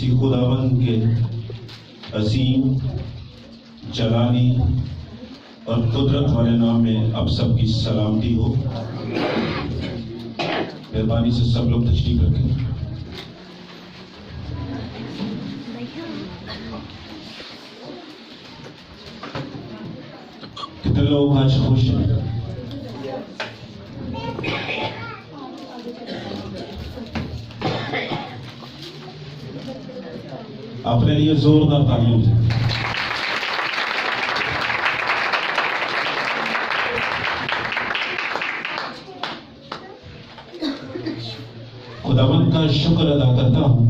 اسی خداوند کے عظیم جلالی اور قدرت والے نام میں اب سب کی سلامتی ہو۔ مہربانی سے سب لوگ تشریف رکھیں۔ کتنے لوگ آج خوش ہیں؟ اپنے لیے زوردار تعلیم ہے۔ خداوند کا شکر ادا کرتا ہوں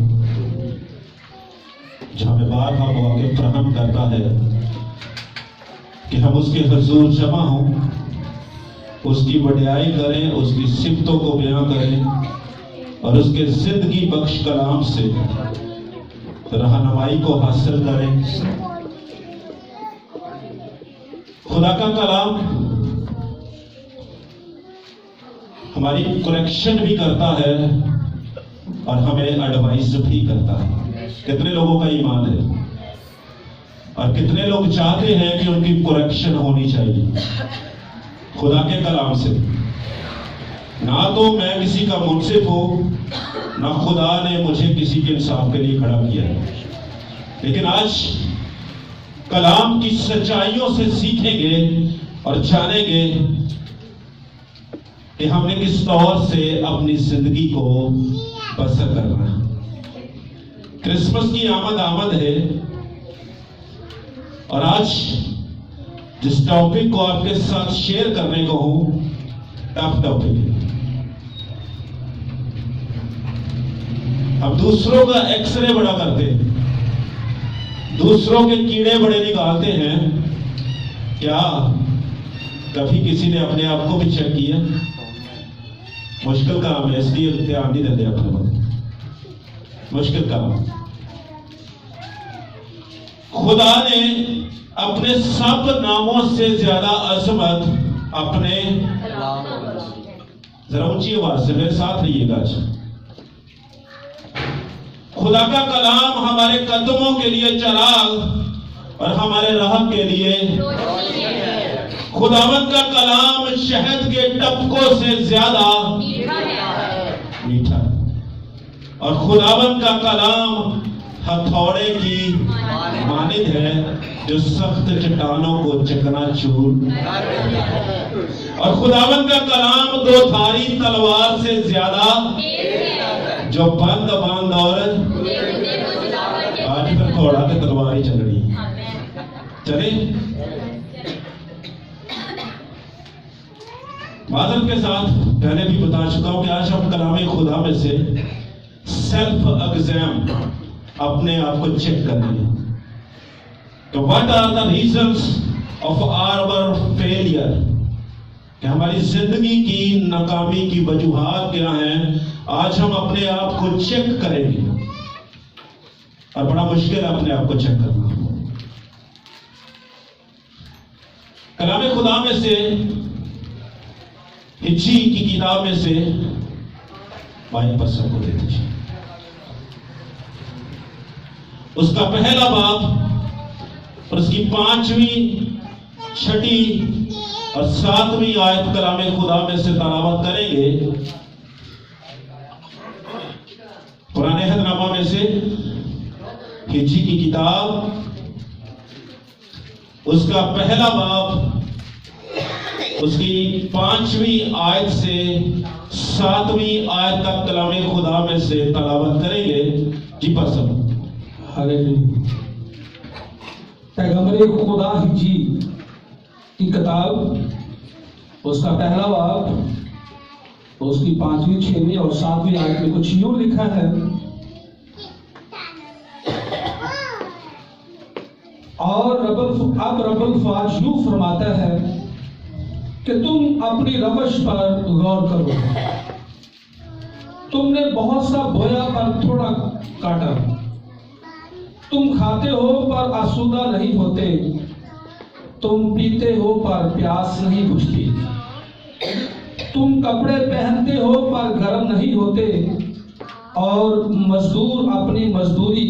جو ہمیں بارہا مواقع فراہم کرتا ہے کہ ہم اس کے حضور جمع ہوں، اس کی وڈیائی کریں، اس کی صفتوں کو بیان کریں اور اس کے زندگی بخش کلام سے رہنمائی کو حاصل کریں۔ خدا کا کلام ہماری کریکشن بھی کرتا ہے اور ہمیں ایڈوائز بھی کرتا ہے۔ کتنے لوگوں کا ایمان ہے اور کتنے لوگ چاہتے ہیں کہ ان کی کریکشن ہونی چاہیے خدا کے کلام سے؟ نہ تو میں کسی کا منصف ہوں، نہ خدا نے مجھے کسی کے انصاف کے لیے کھڑا کیا ہے، لیکن آج کلام کی سچائیوں سے سیکھیں گے اور جانیں گے کہ ہم نے کس طور سے اپنی زندگی کو بسر کرنا ہے۔ کرسمس کی آمد ہے اور آج جس ٹاپک کو آپ کے ساتھ شیئر کرنے کو ہوں، ٹف ٹاپک ہے۔ ہم دوسروں کا ایکس رے بڑا کرتے ہیں، دوسروں کے کیڑے بڑے نکالتے ہیں۔ کیا کبھی کسی نے اپنے آپ کو بھی چیک کیا؟ مشکل کام ہے، اس لیے دھیان نہیں دیتے اپنے پر، مشکل کام۔ خدا نے اپنے سب ناموں سے زیادہ عظمت اپنے، ذرا اونچی آواز سے میرے ساتھ رہیے گا۔ خدا کا کلام ہمارے قدموں کے لیے چراغ اور ہمارے راہ کے لیے روشنی ہے۔ خداوند کا کلام شہد کے ٹپکوں سے زیادہ میٹھا ہے اور خداوند کا کلام ہتھوڑے کی مانند ہے جو سخت چٹانوں کو چکنا چور، اور خداوند کا کلام دو دھاری تلوار سے زیادہ جو بند اور آج پھر گھوڑا کے تلوار ہی چل رہی ہے۔ چلے معذرت کے ساتھ پہلے بھی بتا چکا ہوں کہ آج ہم کلام خدا میں سے سیلف ایگزام، اپنے آپ کو چیک کریں گے کہ what are the reasons of our failure، کہ ہماری زندگی کی ناکامی کی وجوہات کیا ہیں۔ آج ہم اپنے آپ کو چیک کریں گے اور بڑا مشکل ہے اپنے آپ کو چیک کرنا۔ کلام خدا میں سے ہجی کی کتاب میں سے بائیں پر سب کو دے دیجیے، اس کا پہلا باب اور اس کی 5ویں، 6ٹھی اور 7ویں آیت کلام خدا میں سے تلاوت کریں گے۔ پرانے عہد نامہ میں سے ہجی کی کتاب، اس کا پہلا باب، اس کی 5ویں آیت سے 7ویں آیت تک کلام خدا میں سے تلاوت کریں گے۔ جی پسند ہاللیلویا۔ پیغمبر خدا ہجی کی کتاب، اس کا پہلا باب، اس کی 5ویں، 6ویں اور 7ویں آیت میں کچھ یوں لکھا ہے، اور اب رب الفاظ یوں فرماتا ہے کہ تم اپنی روش پر غور کرو۔ تم نے بہت سا بویا پر تھوڑا کاٹا، تم کھاتے ہو پر آسودہ نہیں ہوتے، تم پیتے ہو پر پیاس نہیں بجھتی، تم کپڑے پہنتے ہو پر گرم نہیں ہوتے، اور مزدور اپنی مزدوری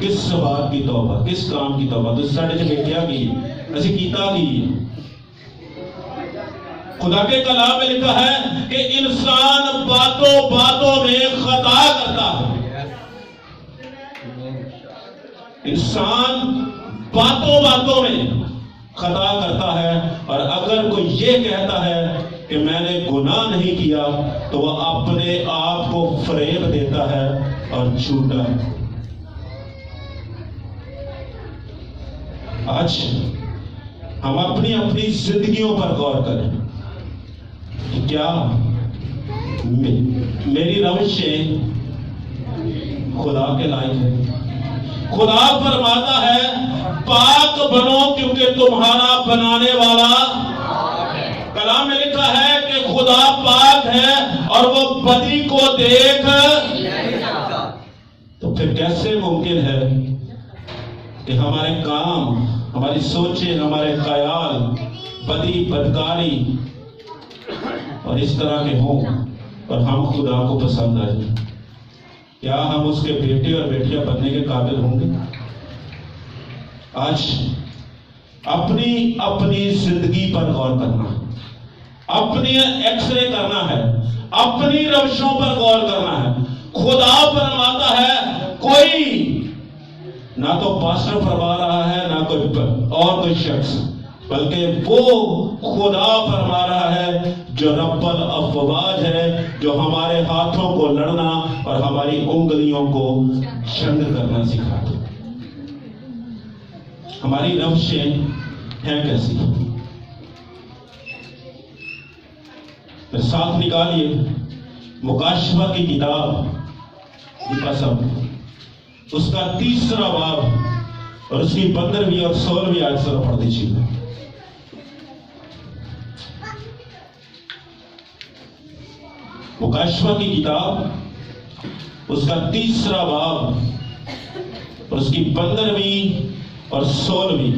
کس بات کی توبہ, کس کام کی توبہ؟ تو ساڑھے جب کیا کی ایسی کیتا کی. خدا کے کلام میں لکھا ہے کہ انسان باتوں باتوں میں خطا کرتا ہے. انسان باتوں باتوں میں خطا کرتا ہے, اور اگر کوئی یہ کہتا ہے کہ میں نے گناہ نہیں کیا تو وہ اپنے آپ کو فریب دیتا ہے اور جھوٹا ہے. آج ہم اپنی اپنی زندگیوں پر غور کریں کہ کیا میری روشیں خدا کے لائق ہے؟ خدا فرماتا ہے پاک بنو کیونکہ تمہارا بنانے والا. کلام میں لکھا ہے کہ خدا پاک ہے اور وہ بدی کو دیکھ. تو پھر کیسے ممکن ہے کہ ہمارے کام, ہماری سوچیں, ہمارے خیال بدی, بدکاری اور اس طرح کے ہوں اور ہم خدا کو پسند آئے؟ کیا ہم اس کے بیٹے اور بیٹیاں بننے کے قابل ہوں گے؟ آج اپنی اپنی زندگی پر غور کرنا, اپنی ایکس رے کرنا ہے, اپنی روشوں پر غور کرنا ہے. خدا فرماتا ہے کوئی نہ تو پاسٹر فرما رہا ہے نہ کوئی شخص, بلکہ وہ خدا فرما رہا ہے جو رب الافواج ہے, جو ہمارے ہاتھوں کو لڑنا اور ہماری انگلیوں کو جنگ کرنا سکھاتا ہے. ہماری روشیں ہیں کیسی؟ ساتھ نکالیے مکاشفہ کی کتاب قسم, اس کا 3 باب اور اس کی 15ویں اور 16ویں آیت سے پڑھ دیجیے. مکاشفہ کی کتاب اس کا 3 باب اور اس کی 15ویں اور 16ویں.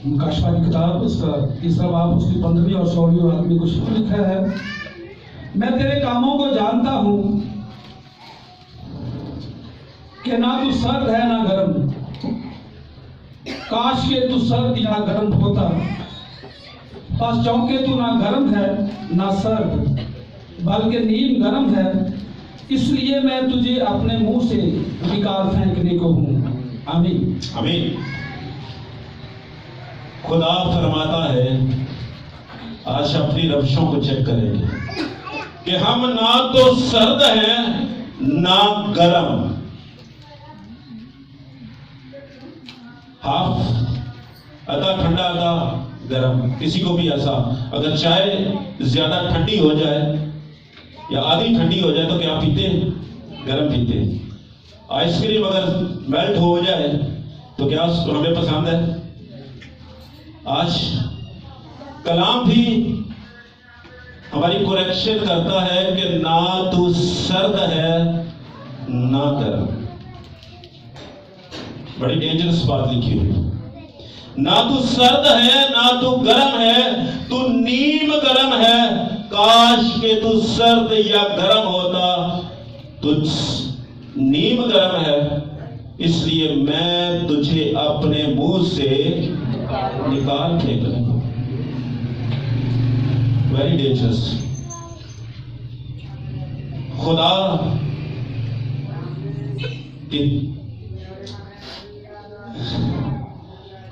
مکاشفہ کی کتاب اس کا 3 باب اس کی 15ویں اور 16ویں آیت میں کچھ لکھا ہے. میں تیرے کاموں کو جانتا ہوں کہ نہ تو سرد ہے نہ گرم. کاش کے تو سرد یا گرم ہوتا, بس چونکہ تو نہ گرم ہے نہ سرد بلکہ نیم گرم ہے, اس لیے میں تجھے اپنے منہ سے نکال پھینکنے کو ہوں. آمین آمین. خدا فرماتا ہے آج اپنی روشوں کو چیک کریں گے کہ ہم نہ تو سرد ہیں نہ گرم. ہاف آدھا ٹھنڈا آدھا گرم, کسی کو بھی ایسا. اگر چائے زیادہ ٹھنڈی ہو جائے یا آدھی ٹھنڈی ہو جائے تو کیا پیتے ہیں؟ گرم پیتے ہیں. آئس کریم اگر میلٹ ہو جائے تو کیا ہمیں پسند ہے؟ آج کلام بھی ہماری کریکشن کرتا ہے کہ نہ تو سرد ہے نہ گرم. بڑی ڈینجرس بات لکھی ہوئی. نہ تو سرد ہے نہ تو گرم ہے, تو نیم گرم ہے. کاش کہ تو سرد یا گرم ہوتا, تو نیم گرم ہے, اس لیے میں تجھے اپنے منہ سے نکال پھینکنے کو. Very dangerous.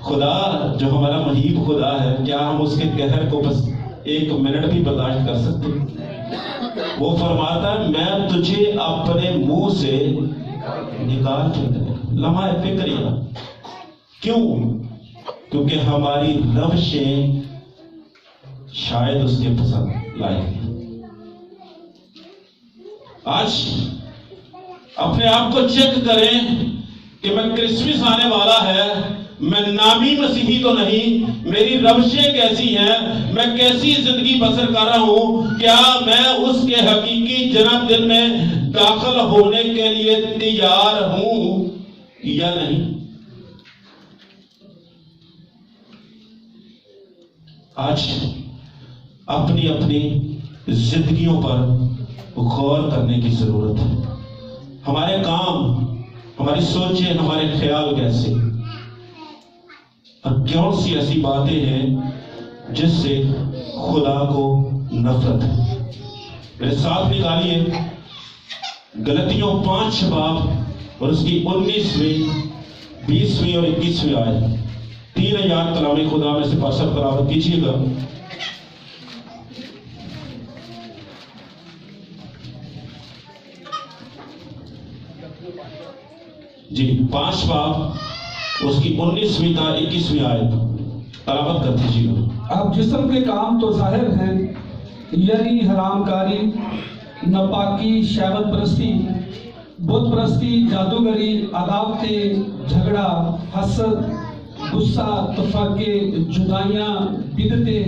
خدا جو ہمارا مہیب خدا ہے, کیا ہم اس کے قہر کو بس 1 منٹ بھی برداشت کر سکتے ہیں؟ وہ فرماتا ہے میں تجھے اپنے منہ سے نکال پھینکنے. لمحہ فکریہ. کیوں؟ کیونکہ ہماری روشیں شاید اس کے پسند لائق ہیں. آج اپنے آپ کو چیک کریں کہ میں کرسمس آنے والا ہے, میں نامی مسیحی تو نہیں, میری روشیں کیسی ہیں, میں کیسی زندگی بسر کر رہا ہوں, کیا میں اس کے حقیقی جنم دن میں داخل ہونے کے لیے تیار ہوں یا نہیں؟ آج اپنی اپنی زندگیوں پر غور کرنے کی ضرورت ہے. ہمارے کام، ہماری سوچیں، ہمارے خیال کیسے، اور کون سی ایسی باتیں ہیں جس سے خدا کو نفرت ہے؟ میرے ساتھ نکالیے غلطیوں 5 باب اور اس کی 19ویں 20ویں اور 21ویں آیت، 3 آیات کلام خدا میں سے پاسر تلاوت کیجیے گا۔ جی 5 باب اس کی 19ویں تا 21ویں آیت تلاوت کر دیجیے گا۔ اب جسم کے کام تو ظاہر ہیں، یعنی حرام کاری، ناپاکی، شہوت پرستی، بت پرستی، جادوگری، عداوتیں، جھگڑا، حسد، غصہ، تفرقے، جدائیاں، بدعتیں،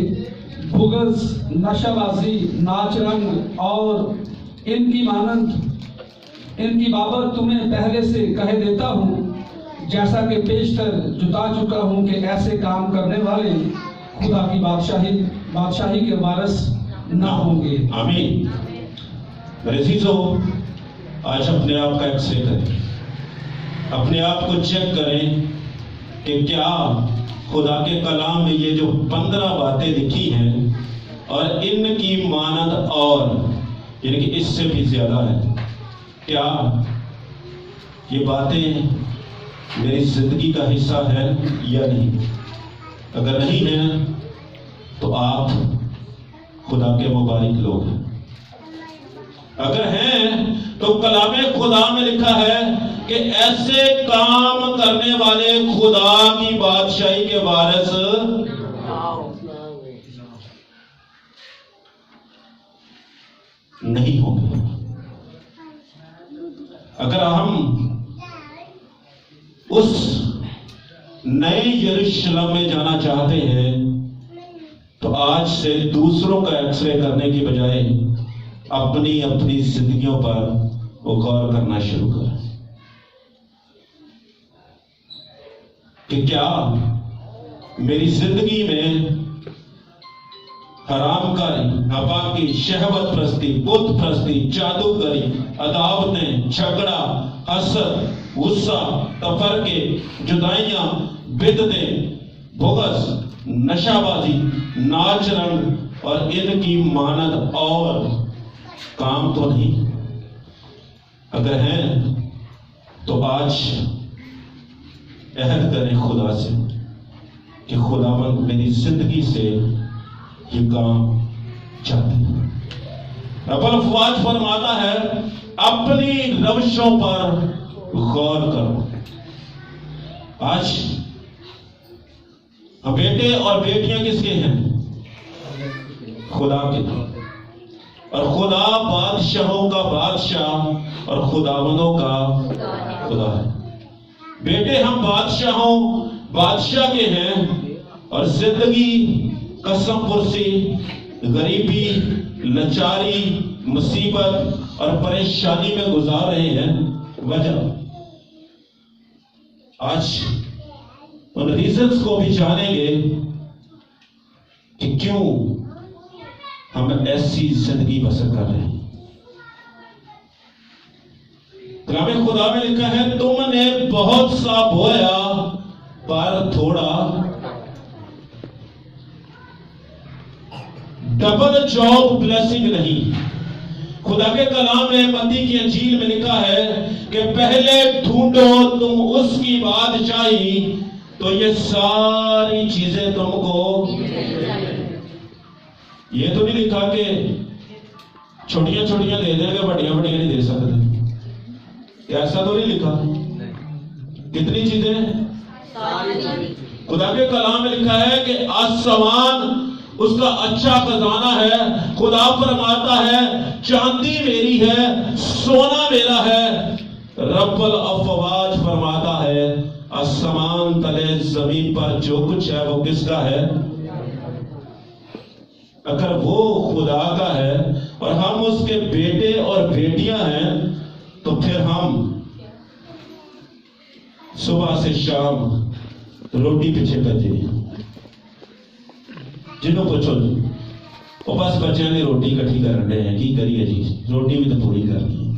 بغض، نشہ بازی، ناچ رنگ اور ان کی مانند، ان کی بابت تمہیں پہلے سے کہہ دیتا ہوں، جیسا کہ پیشتر جتا چکا ہوں کہ ایسے کام کرنے والے خدا کی بادشاہی کے وارث نہ ہوں گے۔ آمین۔ میرے عزیزو، آج اپنے آپ کا ایکس رے کریں، اپنے آپ کو چیک کریں کہ کیا خدا کے کلام میں یہ جو 15 باتیں لکھی ہیں اور ان کی مانند اور یعنی کہ اس سے بھی زیادہ ہے، کیا یہ باتیں میری زندگی کا حصہ ہے یا نہیں؟ اگر نہیں ہے تو آپ خدا کے مبارک لوگ ہیں، اگر ہیں تو کلام خدا میں لکھا ہے کہ ایسے کام کرنے والے خدا کی بادشاہی کے وارث نہیں ہوں گے۔ اگر ہم اس نئے یروشلم میں جانا چاہتے ہیں تو آج سے دوسروں کا ایکس رے کرنے کی بجائے اپنی زندگیوں پر غور کرنا شروع کریں کہ کیا میری زندگی میں حرام کاری، ناپاکی، شہوت پرستی، بت پرستی، جادوگری، عداوتیں، جھگڑا، حسد، غصہ، تفرقے، جدائیاں، بدعتیں، بغض، نشہ بازی، ناچ رنگ اور ان کی مانند اور کام تو نہیں؟ اگر ہیں تو آج عہد کریں خدا سے کہ خداوند میری زندگی سے یہ کام چاہتے ہیں۔ رب الافواج فرماتا ہے اپنی روشوں پر غور کرو۔ آج بیٹے اور بیٹیاں کس کے ہیں؟ خدا کے۔ اور خدا بادشاہوں کا بادشاہ اور خداوندوں کا خدا ہے۔ بیٹے ہم بادشاہ کے ہیں اور زندگی قسم پرسی، غریبی، لاچاری، مصیبت اور پریشانی میں گزار رہے ہیں۔ وجہ آج ان ریزنز کو بھی جانیں گے کہ کیوں ہم ایسی زندگی بسر کر رہے ہیں۔ کلام خدا میں لکھا ہے تم نے بہت سا بویا پر تھوڑا، ڈبل جاب بلیسنگ نہیں۔ خدا کے کلام میں متی کی انجیل میں لکھا ہے کہ پہلے ڈھونڈو تم اس کی بادشاہی تو یہ ساری چیزیں تم کو، یہ تو نہیں لکھا کہ چھوٹیاں چھوٹیاں دے دیں گے، بڑیاں بڑیاں نہیں دے سکتے، ایسا تو نہیں لکھا۔ کتنی چیزیں؟ خدا کے کلام میں لکھا ہے کہ آسمان اس کا اچھا خزانہ ہے۔ خدا فرماتا ہے چاندی میری ہے، سونا میرا ہے۔ رب الافواج فرماتا ہے آسمان تلے زمین پر جو کچھ ہے وہ کس کا ہے؟ اگر وہ خدا کا ہے اور ہم اس کے بیٹے اور بیٹیاں ہیں تو پھر ہم صبح سے شام روٹی پیچھے بچے جنہوں پوچھو جی وہ بس بچے نے روٹی کٹھی کر رہے ہیں، کی کریے جی، روٹی بھی تو پوری کرنی ہے۔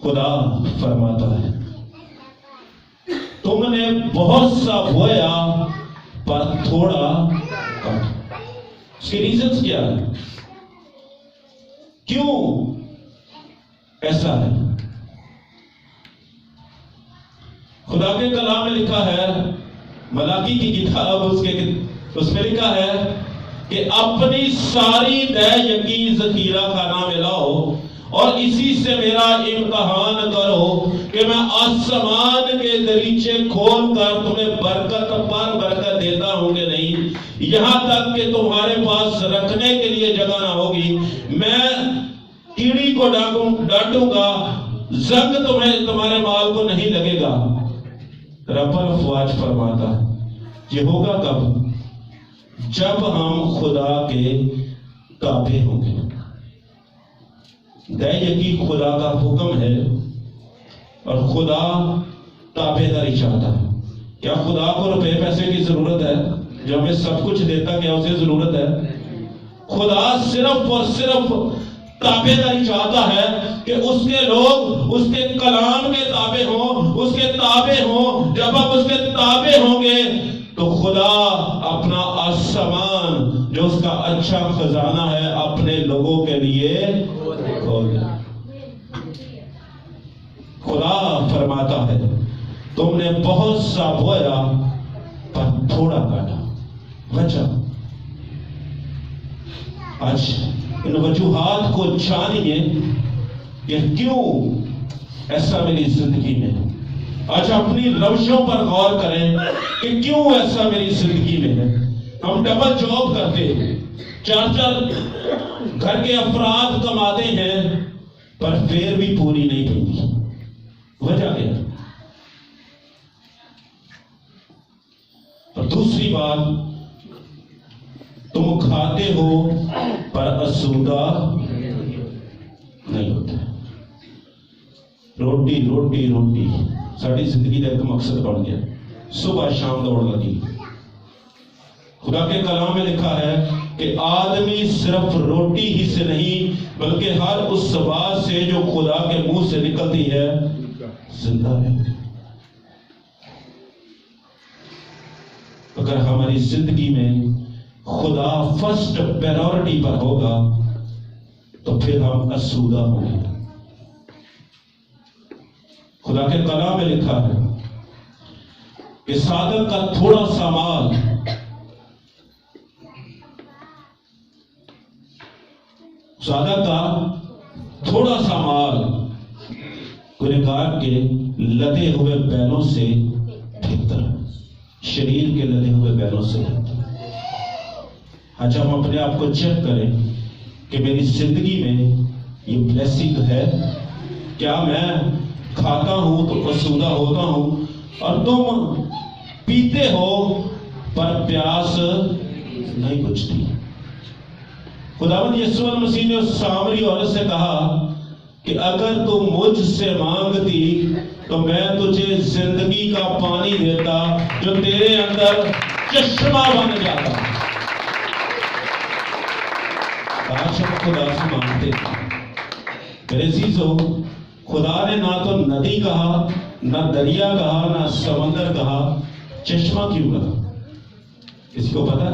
خدا فرماتا ہے تم نے بہت سا بویا پر تھوڑا کاٹا. اس کے ریزنز کیا ہے؟ کیوں ایسا ہے؟ خدا کے کلام میں لکھا ہے، ملاکی کی کتاب اس میں لکھا ہے کہ اپنی ساری دے یقین ذخیرہ خانہ میں لاؤ اور اسی سے میرا امتحان کرو کہ میں آسمان کے دریچے کھول کر تمہیں برکت پر برکت دیتا ہوں کہ نہیں، یہاں تک کہ تمہارے پاس رکھنے کے لیے جگہ نہ ہوگی. میں کیڑی کو ڈانٹوں گا، زنگ تمہارے مال کو نہیں لگے گا. رب افواج فرماتا یہ ہوگا کب؟ جب ہم خدا کے تابع ہوں گے. دے یقین خدا کا حکم ہے اور خدا تابع داری چاہتا ہے. کیا خدا کو روپے پیسے کی ضرورت ہے جو ہمیں سب کچھ دیتا؟ کیا اسے ضرورت ہے؟ خدا صرف اور صرف تابع داری چاہتا ہے کہ اس کے لوگ اس کے کلام کے تابع ہوں، اس کے تابع ہوں. جب آپ اس کے تابع ہوں گے تو خدا اپنا آسمان جو اس کا اچھا خزانہ ہے اپنے لوگوں کے لیے کھول دے. خدا فرماتا ہے تم نے بہت سا بویا پر تھوڑا کاٹا. وجہ آج ان وجوہات کو جانیے کہ کیوں ایسا میری زندگی میں. آج اپنی روشوں پر غور کریں کہ کیوں ایسا میری زندگی میں ہے. ہم ڈبل جاب کرتے ہیں، 4 گھر کے افراد کماتے ہیں پر پھر بھی پوری نہیں پڑتی. وجہ کیا؟ اور دوسری بات، تم کھاتے ہو پر اسودہ نہیں ہوتے. روٹی روٹی روٹی ساری زندگی کا ایک مقصد بن گیا. صبح شام دوڑ لگی. خدا کے کلام میں لکھا ہے کہ آدمی صرف روٹی ہی سے نہیں بلکہ ہر اس بات سے جو خدا کے منہ سے نکلتی ہے زندہ ہے. اگر ہماری زندگی میں خدا فرسٹ پریورٹی پر ہوگا تو پھر ہم اسودہ ہوں گے. خدا کے کلام میں لکھا ہے کہ صادق کا تھوڑا سا مال گنہگار کے لدے ہوئے بیلوں سے بہتر ہے. شریر کے لدے ہوئے بیلوں سے بہتر ہے. آج ہم اپنے آپ کو چیک کریں کہ میری زندگی میں یہ بلیسنگ ہے. کیا میں کھاتا ہوں تو اسودہ ہوتا ہوں اور تم پیتے ہو پر پیاس نہیں بجھتی. خداوند یسوع المسیح نے اس سامری عورت سے کہا کہ اگر تم مجھ سے مانگتی تو میں تجھے زندگی کا پانی دیتا جو تیرے اندر چشمہ بن جاتا. آج ہم خدا سے مانگتے میرے عزیزو. خدا نے نہ تو ندی کہا، نہ دریا کہا، نہ سمندر کہا. چشمہ کیوں کہا؟ کسی کو پتا؟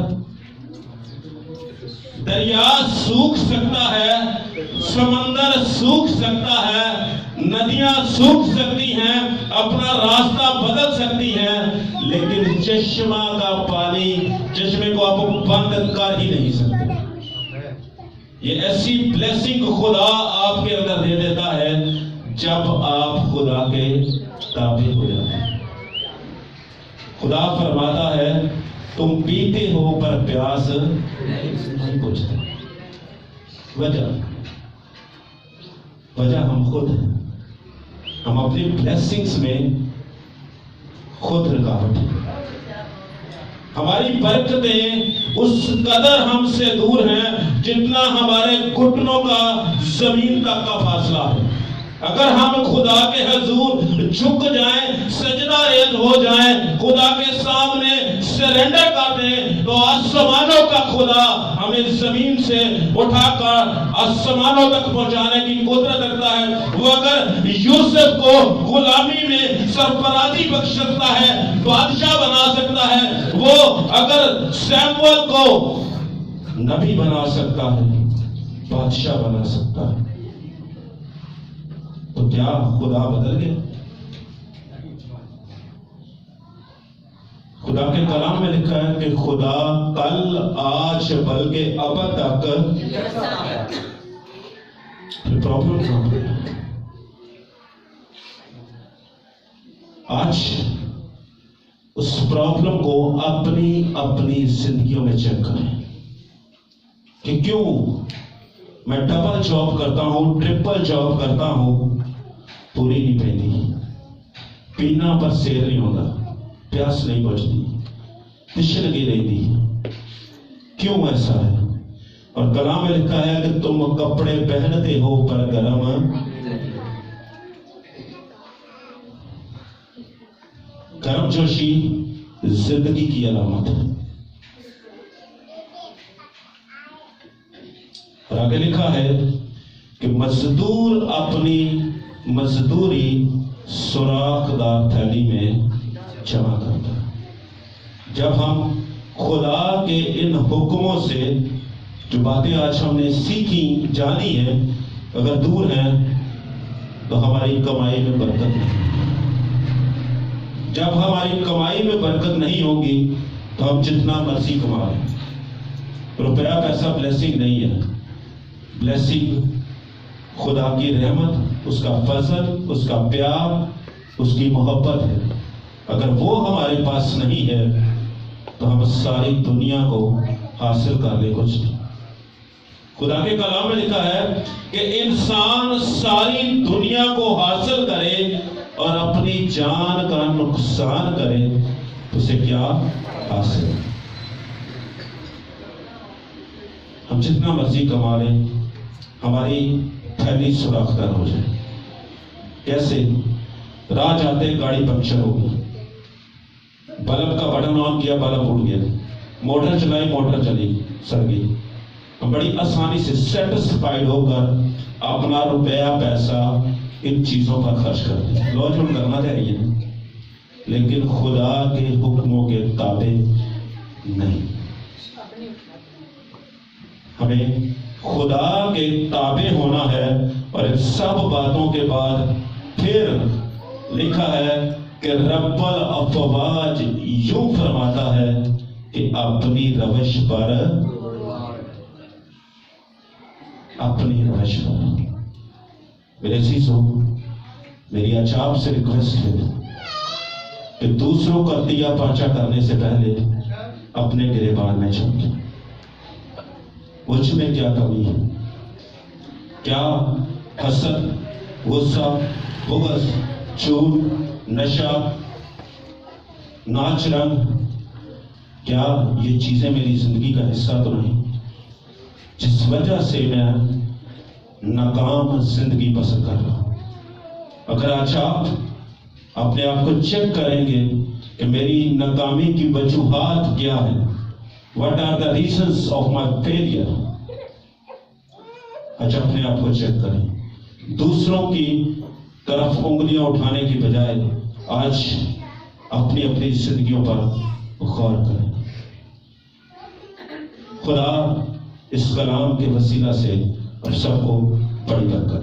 دریا سوکھ سکتا ہے، سمندر سوکھ سکتا ہے، ندیاں سوکھ سکتی ہیں، اپنا راستہ بدل سکتی ہیں، لیکن چشمہ کا پانی، چشمے کو آپ بند کر ہی نہیں سکتے. یہ ایسی بلیسنگ خدا آپ کے اندر دے دیتا ہے جب آپ خدا کے تابع ہو جاتے ہیں. خدا فرماتا ہے تم پیتے ہو پر پیاس نہیں بجھتی. وجہ ہم خود ہیں. ہم اپنی بلیسنگز میں خود رکاوٹ ہیں. ہماری برکتیں اس قدر ہم سے دور ہیں جتنا ہمارے گھٹنوں کا زمین تک کا فاصلہ ہے. اگر ہم خدا کے حضور جھک جائیں، سجدہ ریز ہو جائیں، خدا کے سامنے سرنڈر کر دیں، تو آسمانوں کا خدا ہمیں زمین سے اٹھا کر آسمانوں تک پہنچانے کی قدرت رکھتا ہے۔ وہ اگر یوسف کو غلامی میں سرفرازی بخش سکتا ہے، بادشاہ بنا سکتا ہے، وہ اگر سیموئل کو نبی بنا سکتا ہے، بادشاہ بنا سکتا ہے، تو کیا خدا بدل گیا؟ خدا کے کلام میں لکھا ہے کہ خدا کل، آج، بلکہ اب تک پرابلم کہاں ہے؟ آج اس پرابلم کو اپنی زندگیوں میں چیک کریں کہ کیوں میں ڈبل جاب کرتا ہوں، ٹرپل جاب کرتا ہوں، پوری نہیں پہنتی، پینا پر سیر نہیں ہوتا، پیاس نہیں بجتی، تشنگی رہتی، کیوں ایسا ہے؟ اور کلام میں لکھا ہے کہ تم کپڑے پہنتے ہو پر گرم جوشی زندگی کی علامت ہے۔ اور آگے لکھا ہے کہ مزدور اپنی مزدوری سوراخ دار تھیلی میں جمع کرتا ہے۔ جب ہم خدا کے ان حکموں سے جو باتیں آج ہم نے سیکھی، جانی ہیں، اگر دور ہیں تو ہماری کمائی میں برکت نہیں۔ جب ہماری کمائی میں برکت نہیں ہوگی تو ہم جتنا مرضی کما لیں، روپیہ پیسہ بلیسنگ نہیں ہے۔ بلیسنگ خدا کی رحمت، اس کا فضل، اس کا پیار، اس کی محبت ہے۔ اگر وہ ہمارے پاس نہیں ہے تو ہم ساری دنیا کو حاصل کر لے کچھ نہیں۔ خدا کے کلام میں لکھا ہے کہ انسان ساری دنیا کو حاصل کرے اور اپنی جان کا نقصان کرے تو اسے کیا حاصل ہے؟ ہم جتنا مرضی کما لیں، ہماری تھیلی سوراخ دار ہو جائے۔ کیسے؟ راہ جاتے گاڑی پنکچر ہو گئی، بلب کا بٹن آن کیا، بلب اڑ گیا، موٹر چلائی، موٹر چلی، سڑ گئی۔ ہم بڑی آسانی سے سیٹسفائیڈ ہو کر اپنا روپیہ پیسہ ان چیزوں پر خرچ کرتے ہیں۔ لوج ہم کرنا چاہیے، لیکن خدا کے حکموں کے تابع نہیں۔ ہمیں خدا کے تابع ہونا ہے۔ اور ان سب باتوں کے بعد پھر لکھا ہے کہ رب الافواج یوں فرماتا ہے کہ اپنی روش پر میرے عزیزوں، میری آج آپ سے ریکویسٹ ہے کہ دوسروں کا دیا پاچا کرنے سے پہلے اپنے گریبان میں جھانکیں۔ مجھ میں کیا کمی ہے؟ کیا حسد، غصہ، بغض، جھوٹ، نشہ، ناچ رنگ، کیا یہ چیزیں میری زندگی کا حصہ تو نہیں، جس وجہ سے میں ناکام زندگی بسر کر رہا ہوں؟ اگر آج آپ اپنے آپ کو چیک کریں گے کہ میری ناکامی کی وجوہات کیا ہے، what are the reasons of my failure، آج اپنے آپ کو چیک کریں۔ دوسروں کی طرف انگلیاں اٹھانے کی بجائے آج اپنی زندگیوں پر غور کریں۔ خدا اس کلام کے وسیلہ سے ہم سب کو بڑی برکت